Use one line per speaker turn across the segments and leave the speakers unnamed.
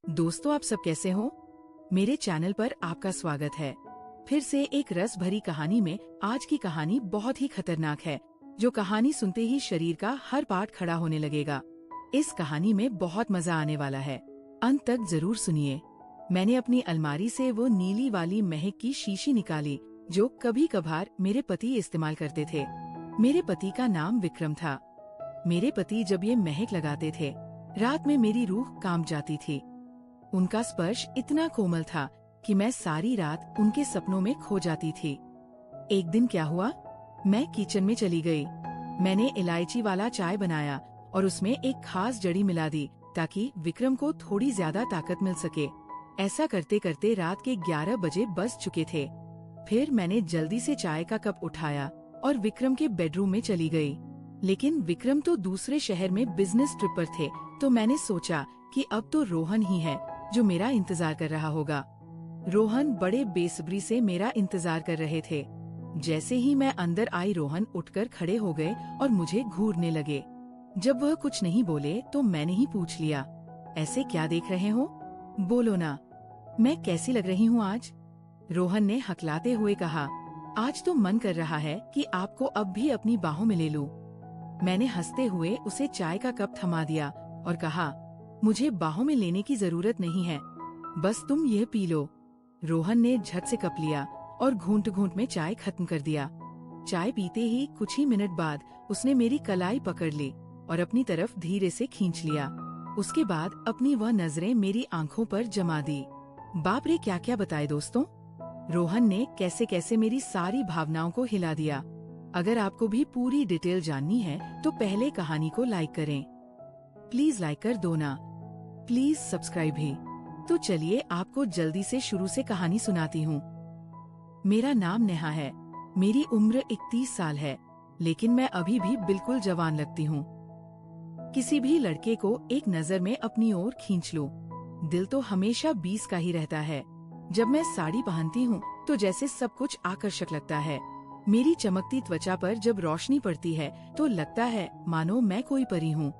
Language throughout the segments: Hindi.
दोस्तों, आप सब कैसे हो? मेरे चैनल पर आपका स्वागत है। फिर से एक रस भरी कहानी में आज की कहानी बहुत ही खतरनाक है, जो कहानी सुनते ही शरीर का हर पार्ट खड़ा होने लगेगा। इस कहानी में बहुत मजा आने वाला है, अंत तक जरूर सुनिए। मैंने अपनी अलमारी से वो नीली वाली महक की शीशी निकाली, जो कभी कभार मेरे पति इस्तेमाल करते थे। मेरे पति का नाम विक्रम था। मेरे पति जब ये महक लगाते थे, रात में मेरी रूह कांप जाती थी। उनका स्पर्श इतना कोमल था कि मैं सारी रात उनके सपनों में खो जाती थी। एक दिन क्या हुआ, मैं किचन में चली गई। मैंने इलायची वाला चाय बनाया और उसमें एक खास जड़ी मिला दी ताकि विक्रम को थोड़ी ज्यादा ताकत मिल सके। ऐसा करते करते रात के 11 बजे बज चुके थे। फिर मैंने जल्दी से चाय का कप उठाया और विक्रम के बेडरूम में चली गई। लेकिन विक्रम तो दूसरे शहर में बिजनेस ट्रिप पर थे, तो मैंने सोचा कि अब तो रोहन ही है जो मेरा इंतजार कर रहा होगा। रोहन बड़े बेसब्री से मेरा इंतजार कर रहे थे। जैसे ही मैं अंदर आई, रोहन उठकर खड़े हो गए और मुझे घूरने लगे। जब वह कुछ नहीं बोले तो मैंने ही पूछ लिया, ऐसे क्या देख रहे हो? बोलो ना, मैं कैसी लग रही हूँ आज? रोहन ने हकलाते हुए कहा, आज तो मन कर रहा है कि आपको अब भी अपनी बाहों में ले लूं। मैंने हंसते हुए उसे चाय का कप थमा दिया और कहा, मुझे बाहों में लेने की जरूरत नहीं है, बस तुम यह पी लो। रोहन ने झट से कप लिया और घूंट घूंट में चाय खत्म कर दिया। चाय पीते ही कुछ ही मिनट बाद उसने मेरी कलाई पकड़ ली और अपनी तरफ धीरे से खींच लिया। उसके बाद अपनी वह नजरें मेरी आंखों पर जमा दी। बाप रे, क्या क्या बताए दोस्तों। रोहन ने कैसे कैसे मेरी सारी भावनाओं को हिला दिया। अगर आपको भी पूरी डिटेल जाननी है तो पहले कहानी को लाइक करें। प्लीज लाइक कर दो ना, प्लीज सब्सक्राइब भी। तो चलिए आपको जल्दी से शुरू से कहानी सुनाती हूँ। मेरा नाम नेहा है। मेरी उम्र 31 साल है, लेकिन मैं अभी भी बिल्कुल जवान लगती हूँ। किसी भी लड़के को एक नजर में अपनी ओर खींच लूं, दिल तो हमेशा 20 का ही रहता है। जब मैं साड़ी पहनती हूँ तो जैसे सब कुछ आकर्षक लगता है। मेरी चमकती त्वचा पर जब रोशनी पड़ती है तो लगता है मानो मैं कोई परी हूँ।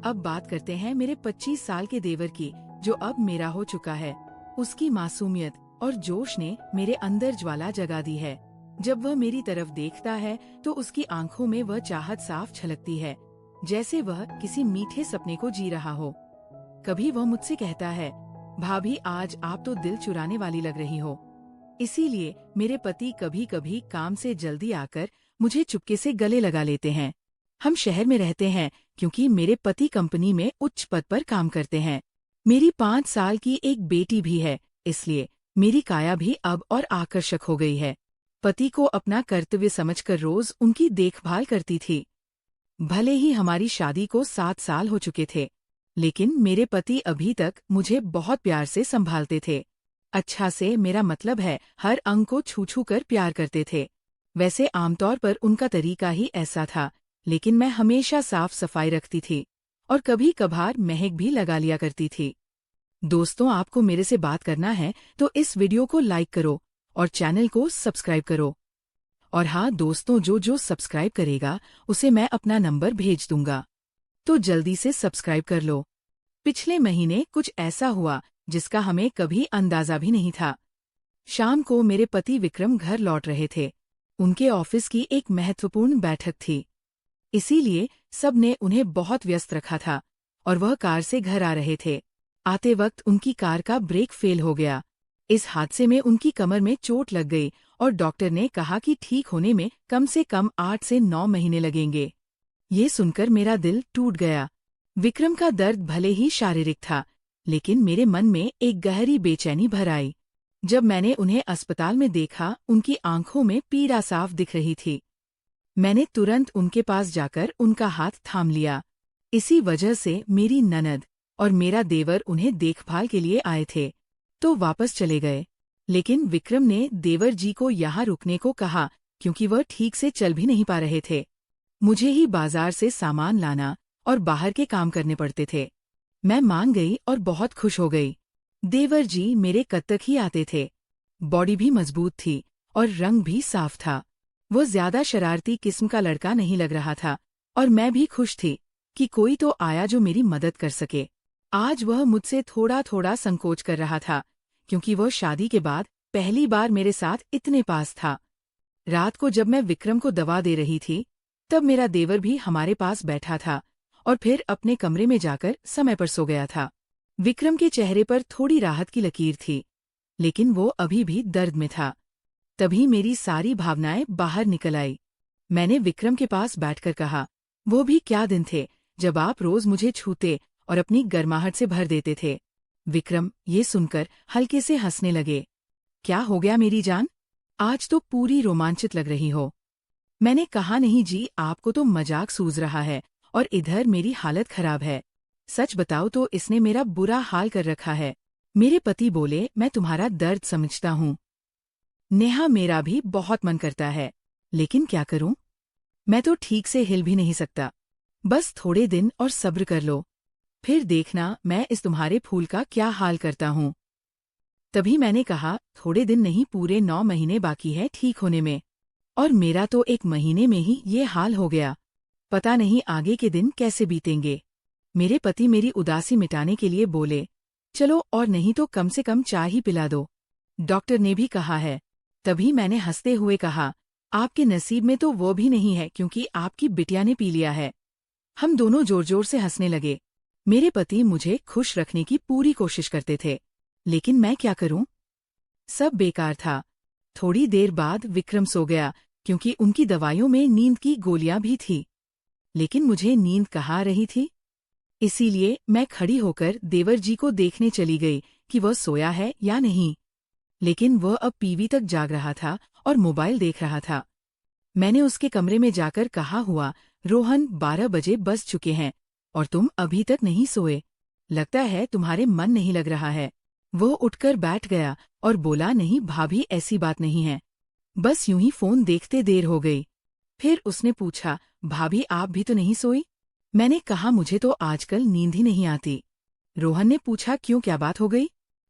अब बात करते हैं मेरे 25 साल के देवर की, जो अब मेरा हो चुका है। उसकी मासूमियत और जोश ने मेरे अंदर ज्वाला जगा दी है। जब वह मेरी तरफ देखता है तो उसकी आंखों में वह चाहत साफ छलकती है, जैसे वह किसी मीठे सपने को जी रहा हो। कभी वह मुझसे कहता है, भाभी आज आप तो दिल चुराने वाली लग रही हो। इसीलिए मेरे पति कभी कभी काम से जल्दी आकर मुझे चुपके से गले लगा लेते हैं। हम शहर में रहते हैं क्योंकि मेरे पति कंपनी में उच्च पद पर काम करते हैं। मेरी 5 साल की एक बेटी भी है, इसलिए मेरी काया भी अब और आकर्षक हो गई है। पति को अपना कर्तव्य समझकर रोज उनकी देखभाल करती थी। भले ही हमारी शादी को 7 साल हो चुके थे, लेकिन मेरे पति अभी तक मुझे बहुत प्यार से संभालते थे। अच्छा से मेरा मतलब है, हर अंग को छू छू कर प्यार करते थे। वैसे आमतौर पर उनका तरीका ही ऐसा था, लेकिन मैं हमेशा साफ सफाई रखती थी और कभी कभार महक भी लगा लिया करती थी। दोस्तों, आपको मेरे से बात करना है तो इस वीडियो को लाइक करो और चैनल को सब्सक्राइब करो। और हाँ दोस्तों, जो सब्सक्राइब करेगा उसे मैं अपना नंबर भेज दूंगा, तो जल्दी से सब्सक्राइब कर लो। पिछले महीने कुछ ऐसा हुआ जिसका हमें कभी अंदाजा भी नहीं था। शाम को मेरे पति विक्रम घर लौट रहे थे। उनके ऑफिस की एक महत्वपूर्ण बैठक थी, इसीलिए सबने उन्हें बहुत व्यस्त रखा था और वह कार से घर आ रहे थे। आते वक्त उनकी कार का ब्रेक फेल हो गया। इस हादसे में उनकी कमर में चोट लग गई और डॉक्टर ने कहा कि ठीक होने में कम से कम 8 से 9 महीने लगेंगे। ये सुनकर मेरा दिल टूट गया। विक्रम का दर्द भले ही शारीरिक था, लेकिन मेरे मन में एक गहरी बेचैनी भर आई। जब मैंने उन्हें अस्पताल में देखा, उनकी आंखों में पीड़ा साफ दिख रही थी। मैंने तुरंत उनके पास जाकर उनका हाथ थाम लिया। इसी वजह से मेरी ननद और मेरा देवर उन्हें देखभाल के लिए आए थे, तो वापस चले गए। लेकिन विक्रम ने देवर जी को यहाँ रुकने को कहा क्योंकि वह ठीक से चल भी नहीं पा रहे थे। मुझे ही बाजार से सामान लाना और बाहर के काम करने पड़ते थे। मैं मान गई और बहुत खुश हो गई। देवर जी मेरे कद तक ही आते थे। बॉडी भी मजबूत थी और रंग भी साफ था। वो ज्यादा शरारती किस्म का लड़का नहीं लग रहा था और मैं भी खुश थी कि कोई तो आया जो मेरी मदद कर सके। आज वह मुझसे थोड़ा थोड़ा संकोच कर रहा था, क्योंकि वह शादी के बाद पहली बार मेरे साथ इतने पास था। रात को जब मैं विक्रम को दवा दे रही थी, तब मेरा देवर भी हमारे पास बैठा था और फिर अपने कमरे में जाकर समय पर सो गया था। विक्रम के चेहरे पर थोड़ी राहत की लकीर थी, लेकिन वो अभी भी दर्द में था। तभी मेरी सारी भावनाएं बाहर निकल आई। मैंने विक्रम के पास बैठकर कहा, वो भी क्या दिन थे जब आप रोज मुझे छूते और अपनी गर्माहट से भर देते थे। विक्रम ये सुनकर हल्के से हंसने लगे। क्या हो गया मेरी जान? आज तो पूरी रोमांचित लग रही हो। मैंने कहा, नहीं जी, आपको तो मजाक सूझ रहा है और इधर मेरी हालत खराब है। सच बताओ तो इसने मेरा बुरा हाल कर रखा है। मेरे पति बोले, मैं तुम्हारा दर्द समझता हूँ नेहा, मेरा भी बहुत मन करता है, लेकिन क्या करूं? मैं तो ठीक से हिल भी नहीं सकता। बस थोड़े दिन और सब्र कर लो, फिर देखना मैं इस तुम्हारे फूल का क्या हाल करता हूँ। तभी मैंने कहा, थोड़े दिन नहीं, पूरे 9 महीने बाकी है ठीक होने में, और मेरा तो 1 महीने में ही ये हाल हो गया। पता नहीं आगे के दिन कैसे बीतेंगे। मेरे पति मेरी उदासी मिटाने के लिए बोले, चलो और नहीं तो कम से कम चाय ही पिला दो, डॉक्टर ने भी कहा है। तभी मैंने हंसते हुए कहा, आपके नसीब में तो वो भी नहीं है, क्योंकि आपकी बिटिया ने पी लिया है। हम दोनों जोर जोर से हंसने लगे। मेरे पति मुझे खुश रखने की पूरी कोशिश करते थे, लेकिन मैं क्या करूं? सब बेकार था। थोड़ी देर बाद विक्रम सो गया, क्योंकि उनकी दवाइयों में नींद की गोलियां भी थी। लेकिन मुझे नींद कहाँ आ रही थी। इसीलिए मैं खड़ी होकर देवर जी को देखने चली गई कि वह सोया है या नहीं। लेकिन वह अब पीवी तक जाग रहा था और मोबाइल देख रहा था। मैंने उसके कमरे में जाकर कहा, हुआ रोहन, 12 बजे बज चुके हैं और तुम अभी तक नहीं सोए। लगता है तुम्हारे मन नहीं लग रहा है। वो उठकर बैठ गया और बोला, नहीं भाभी, ऐसी बात नहीं है, बस यूं ही फोन देखते देर हो गई। फिर उसने पूछा, भाभी आप भी तो नहीं सोई? मैंने कहा, मुझे तो आजकल नींद ही नहीं आती। रोहन ने पूछा, क्यों, क्या बात हो गई?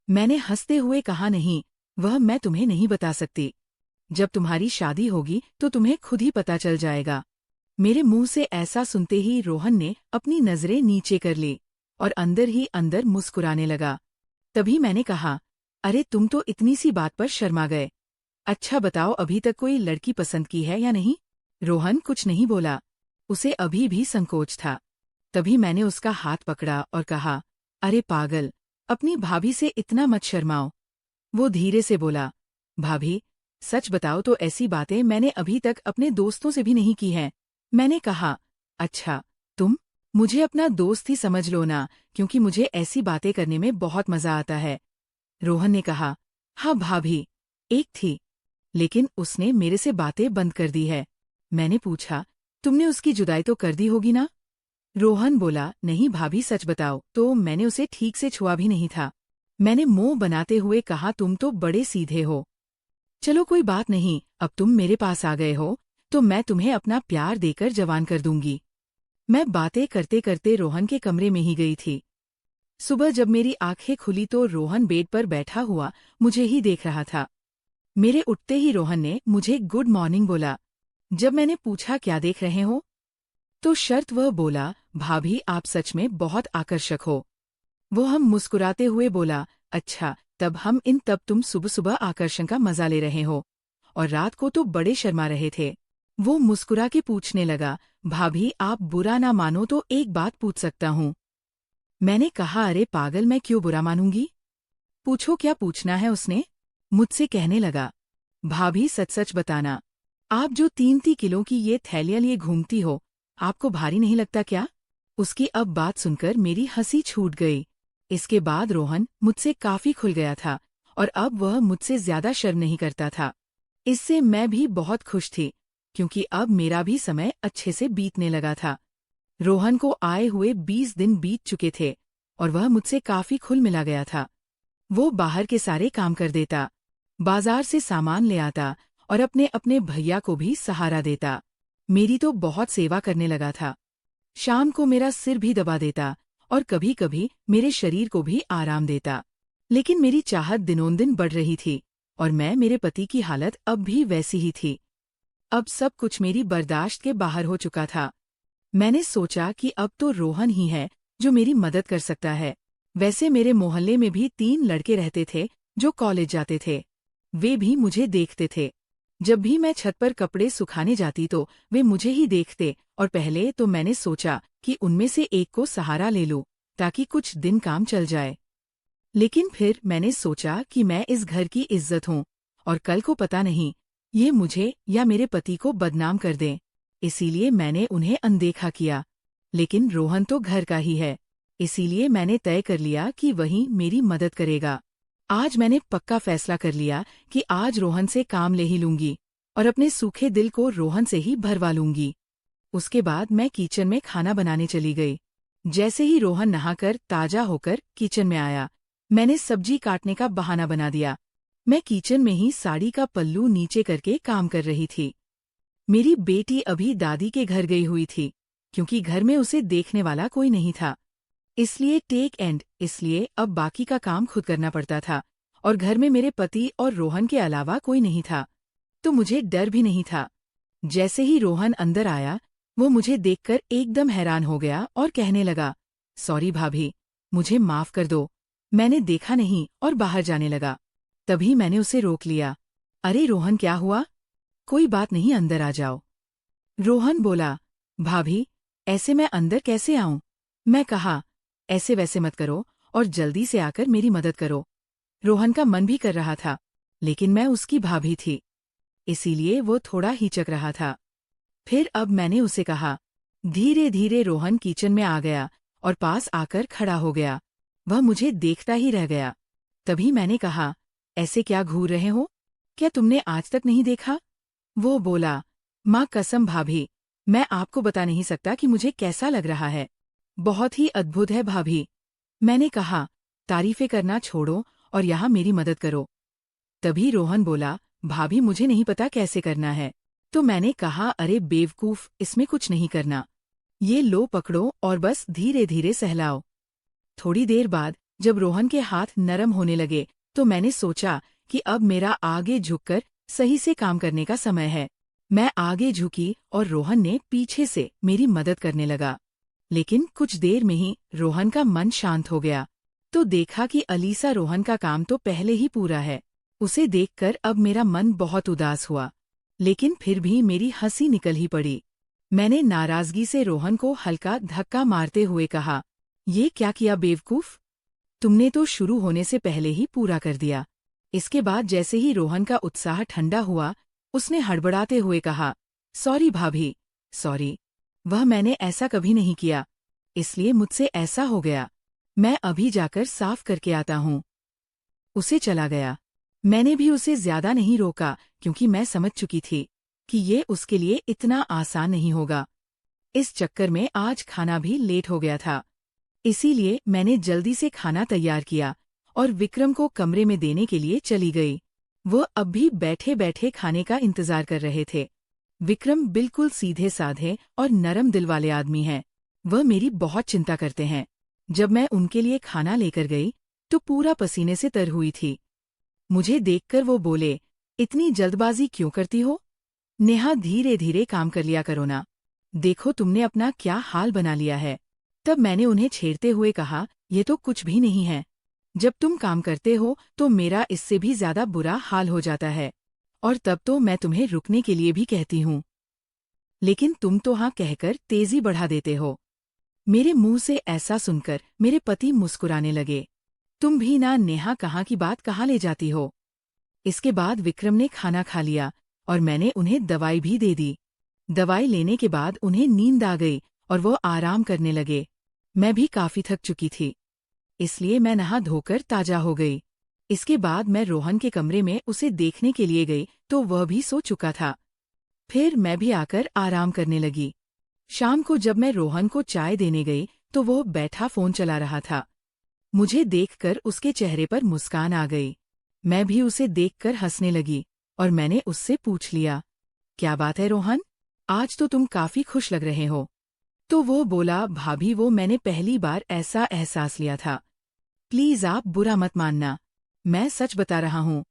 मैंने हंसते हुए कहा, नहीं, वह मैं तुम्हें नहीं बता सकती। जब तुम्हारी शादी होगी तो तुम्हें खुद ही पता चल जाएगा। मेरे मुंह से ऐसा सुनते ही रोहन ने अपनी नजरें नीचे कर ली और अंदर ही अंदर मुस्कुराने लगा। तभी मैंने कहा, अरे तुम तो इतनी सी बात पर शर्मा गए। अच्छा बताओ, अभी तक कोई लड़की पसंद की है या नहीं? रोहन कुछ नहीं बोला, उसे अभी भी संकोच था। तभी मैंने उसका हाथ पकड़ा और कहा, अरे पागल, अपनी भाभी से इतना मत शर्माओ। वो धीरे से बोला, भाभी सच बताओ तो ऐसी बातें मैंने अभी तक अपने दोस्तों से भी नहीं की हैं। मैंने कहा, अच्छा, तुम मुझे अपना दोस्त ही समझ लो ना, क्योंकि मुझे ऐसी बातें करने में बहुत मजा आता है। रोहन ने कहा, हाँ भाभी, एक थी, लेकिन उसने मेरे से बातें बंद कर दी है। मैंने पूछा, तुमने उसकी जुदाई तो कर दी होगी ना? रोहन बोला, नहीं भाभी सच बताओ तो मैंने उसे ठीक से छुआ भी नहीं था। मैंने मुंह बनाते हुए कहा, तुम तो बड़े सीधे हो। चलो कोई बात नहीं, अब तुम मेरे पास आ गए हो तो मैं तुम्हें अपना प्यार देकर जवान कर दूंगी। मैं बातें करते करते रोहन के कमरे में ही गई थी। सुबह जब मेरी आंखें खुली तो रोहन बेड पर बैठा हुआ मुझे ही देख रहा था। मेरे उठते ही रोहन ने मुझे गुड मॉर्निंग बोला। जब मैंने पूछा, क्या देख रहे हो, तो शर्त वह बोला, भाभी आप सच में बहुत आकर्षक हो। वो हम मुस्कुराते हुए बोला, अच्छा, तब तुम सुबह सुबह आकर्षण का मजा ले रहे हो और रात को तो बड़े शर्मा रहे थे। वो मुस्कुरा के पूछने लगा, भाभी आप बुरा ना मानो तो एक बात पूछ सकता हूँ? मैंने कहा, अरे पागल, मैं क्यों बुरा मानूंगी, पूछो क्या पूछना है। उसने मुझसे कहने लगा, भाभी सच सच बताना, आप जो 3-3 किलो की ये थैलियां लिए घूमती हो, आपको भारी नहीं लगता क्या? उसकी अब बात सुनकर मेरी हंसी छूट गई। इसके बाद रोहन मुझसे काफी खुल गया था और अब वह मुझसे ज्यादा शर्म नहीं करता था। इससे मैं भी बहुत खुश थी, क्योंकि अब मेरा भी समय अच्छे से बीतने लगा था। रोहन को आए हुए 20 दिन बीत चुके थे और वह मुझसे काफी खुल मिला गया था। वो बाहर के सारे काम कर देता, बाजार से सामान ले आता और अपने अपने भैया को भी सहारा देता। मेरी तो बहुत सेवा करने लगा था। शाम को मेरा सिर भी दबा देता और कभी कभी मेरे शरीर को भी आराम देता। लेकिन मेरी चाहत दिनोंदिन बढ़ रही थी और मैं मेरे पति की हालत अब भी वैसी ही थी। अब सब कुछ मेरी बर्दाश्त के बाहर हो चुका था। मैंने सोचा कि अब तो रोहन ही है जो मेरी मदद कर सकता है। वैसे मेरे मोहल्ले में भी 3 लड़के रहते थे जो कॉलेज जाते थे। वे भी मुझे देखते थे। जब भी मैं छत पर कपड़े सुखाने जाती तो वे मुझे ही देखते और पहले तो मैंने सोचा कि उनमें से एक को सहारा ले लूं ताकि कुछ दिन काम चल जाए। लेकिन फिर मैंने सोचा कि मैं इस घर की इज्जत हूँ और कल को पता नहीं ये मुझे या मेरे पति को बदनाम कर दें। इसीलिए मैंने उन्हें अनदेखा किया। लेकिन रोहन तो घर का ही है, इसीलिए मैंने तय कर लिया कि वही मेरी मदद करेगा। आज मैंने पक्का फैसला कर लिया कि आज रोहन से काम ले ही लूंगी और अपने सूखे दिल को रोहन से ही भरवा लूंगी। उसके बाद मैं किचन में खाना बनाने चली गई। जैसे ही रोहन नहाकर ताजा होकर किचन में आया, मैंने सब्जी काटने का बहाना बना दिया। मैं किचन में ही साड़ी का पल्लू नीचे करके काम कर रही थी। मेरी बेटी अभी दादी के घर गई हुई थी, क्योंकि घर में उसे देखने वाला कोई नहीं था। इसलिए अब बाकी का काम खुद करना पड़ता था और घर में मेरे पति और रोहन के अलावा कोई नहीं था, तो मुझे डर भी नहीं था। जैसे ही रोहन अंदर आया, वो मुझे देखकर एकदम हैरान हो गया और कहने लगा, सॉरी भाभी, मुझे माफ कर दो, मैंने देखा नहीं और बाहर जाने लगा। तभी मैंने उसे रोक लिया। अरे रोहन, क्या हुआ? कोई बात नहीं, अंदर आ जाओ। रोहन बोला, भाभी, ऐसे मैं अंदर कैसे आऊं? मैं कहा, ऐसे वैसे मत करो और जल्दी से आकर मेरी मदद करो। रोहन का मन भी कर रहा था, लेकिन मैं उसकी भाभी थी, इसीलिए वो थोड़ा हिचक रहा था। फिर अब मैंने उसे कहा। धीरे धीरे रोहन किचन में आ गया और पास आकर खड़ा हो गया। वह मुझे देखता ही रह गया। तभी मैंने कहा, ऐसे क्या घूर रहे हो? क्या तुमने आज तक नहीं देखा? वो बोला, माँ कसम भाभी, मैं आपको बता नहीं सकता कि मुझे कैसा लग रहा है। बहुत ही अद्भुत है भाभी। मैंने कहा, तारीफें करना छोड़ो और यहाँ मेरी मदद करो। तभी रोहन बोला, भाभी मुझे नहीं पता कैसे करना है। तो मैंने कहा, अरे बेवकूफ, इसमें कुछ नहीं करना। ये लो पकड़ो और बस धीरे धीरे सहलाओ। थोड़ी देर बाद जब रोहन के हाथ नरम होने लगे तो मैंने सोचा कि अब मेरा आगे झुककर सही से काम करने का समय है। मैं आगे झुकी और रोहन ने पीछे से मेरी मदद करने लगा। लेकिन कुछ देर में ही रोहन का मन शांत हो गया। तो देखा कि अलीसा रोहन का काम तो पहले ही पूरा है। उसे देखकर अब मेरा मन बहुत उदास हुआ, लेकिन फिर भी मेरी हंसी निकल ही पड़ी। मैंने नाराजगी से रोहन को हल्का धक्का मारते हुए कहा, ये क्या किया बेवकूफ? तुमने तो शुरू होने से पहले ही पूरा कर दिया। इसके बाद जैसे ही रोहन का उत्साह ठंडा हुआ, उसने हड़बड़ाते हुए कहा, सॉरी भाभी, सॉरी, वह मैंने ऐसा कभी नहीं किया, इसलिए मुझसे ऐसा हो गया। मैं अभी जाकर साफ करके आता हूँ। उसे चला गया। मैंने भी उसे ज्यादा नहीं रोका, क्योंकि मैं समझ चुकी थी कि ये उसके लिए इतना आसान नहीं होगा। इस चक्कर में आज खाना भी लेट हो गया था। इसीलिए मैंने जल्दी से खाना तैयार किया और विक्रम को कमरे में देने के लिए चली गई। वो अब भी बैठे बैठे खाने का इंतजार कर रहे थे। विक्रम बिल्कुल सीधे साधे और नरम दिल वाले आदमी हैं। वह मेरी बहुत चिंता करते हैं। जब मैं उनके लिए खाना लेकर गई तो पूरा पसीने से तर हुई थी। मुझे देखकर वो बोले, इतनी जल्दबाजी क्यों करती हो? नेहा, धीरे धीरे काम कर लिया करो ना। देखो तुमने अपना क्या हाल बना लिया है। तब मैंने उन्हें छेड़ते हुए कहा, ये तो कुछ भी नहीं है। जब तुम काम करते हो तो मेरा इससे भी ज्यादा बुरा हाल हो जाता है, और तब तो मैं तुम्हें रुकने के लिए भी कहती हूँ, लेकिन तुम तो हाँ कहकर तेजी बढ़ा देते हो। मेरे मुंह से ऐसा सुनकर मेरे पति मुस्कुराने लगे। तुम भी ना नेहा, कहाँ की बात कहाँ ले जाती हो। इसके बाद विक्रम ने खाना खा लिया और मैंने उन्हें दवाई भी दे दी। दवाई लेने के बाद उन्हें नींद आ गई और वो आराम करने लगे। मैं भी काफी थक चुकी थी, इसलिए मैं नहा धोकर ताजा हो गई। इसके बाद मैं रोहन के कमरे में उसे देखने के लिए गई तो वह भी सो चुका था। फिर मैं भी आकर आराम करने लगी। शाम को जब मैं रोहन को चाय देने गई तो वो बैठा फोन चला रहा था। मुझे देखकर उसके चेहरे पर मुस्कान आ गई। मैं भी उसे देखकर हंसने लगी और मैंने उससे पूछ लिया, क्या बात है रोहन, आज तो तुम काफी खुश लग रहे हो। तो वो बोला, भाभी वो मैंने पहली बार ऐसा एहसास लिया था। प्लीज आप बुरा मत मानना, मैं सच बता रहा हूँ।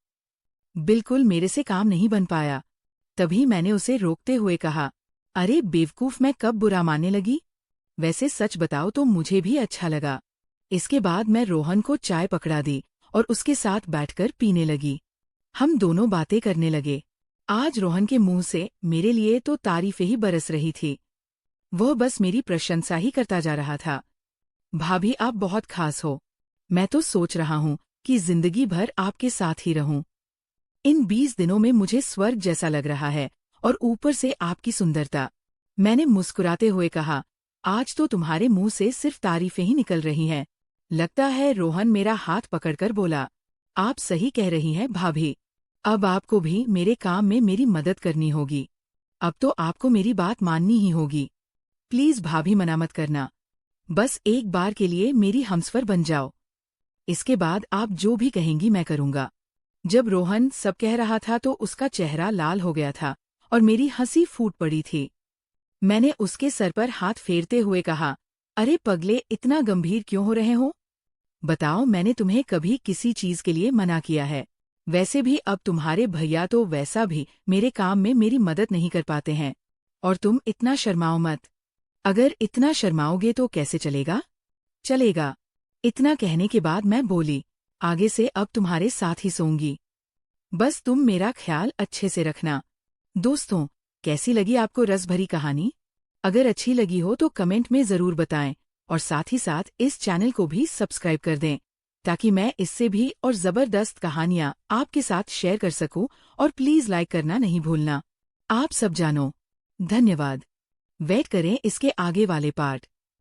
बिल्कुल मेरे से काम नहीं बन पाया। तभी मैंने उसे रोकते हुए कहा, अरे बेवकूफ, मैं कब बुरा मानने लगी? वैसे सच बताओ तो मुझे भी अच्छा लगा। इसके बाद मैं रोहन को चाय पकड़ा दी और उसके साथ बैठकर पीने लगी। हम दोनों बातें करने लगे। आज रोहन के मुंह से मेरे लिए तो तारीफें ही बरस रही थी। वह बस मेरी प्रशंसा ही करता जा रहा था। भाभी, आप बहुत खास हो। मैं तो सोच रहा हूँ कि जिंदगी भर आपके साथ ही रहूं। इन 20 दिनों में मुझे स्वर्ग जैसा लग रहा है, और ऊपर से आपकी सुंदरता। मैंने मुस्कुराते हुए कहा, आज तो तुम्हारे मुंह से सिर्फ तारीफें ही निकल रही हैं। लगता है रोहन मेरा हाथ पकड़कर बोला, आप सही कह रही हैं भाभी। अब आपको भी मेरे काम में मेरी मदद करनी होगी। अब तो आपको मेरी बात माननी ही होगी। प्लीज भाभी, मना मत करना। बस एक बार के लिए मेरी हमसफर बन जाओ। इसके बाद आप जो भी कहेंगी मैं करूंगा। जब रोहन सब कह रहा था तो उसका चेहरा लाल हो गया था और मेरी हंसी फूट पड़ी थी। मैंने उसके सर पर हाथ फेरते हुए कहा, अरे पगले, इतना गंभीर क्यों हो रहे हो? बताओ, मैंने तुम्हें कभी किसी चीज के लिए मना किया है? वैसे भी अब तुम्हारे भैया तो वैसा भी मेरे काम में मेरी मदद नहीं कर पाते हैं। और तुम इतना शर्माओ मत। अगर इतना शर्माओगे तो कैसे चलेगा? चलेगा। इतना कहने के बाद मैं बोली, आगे से अब तुम्हारे साथ ही सोऊंगी। बस तुम मेरा ख्याल अच्छे से रखना। दोस्तों, कैसी लगी आपको रस भरी कहानी? अगर अच्छी लगी हो तो कमेंट में जरूर बताएं, और साथ ही साथ इस चैनल को भी सब्सक्राइब कर दें, ताकि मैं इससे भी और जबरदस्त कहानियां आपके साथ शेयर कर सकूं। और प्लीज लाइक करना नहीं भूलना। आप सब जानो। धन्यवाद। वेट करें इसके आगे वाले पार्ट।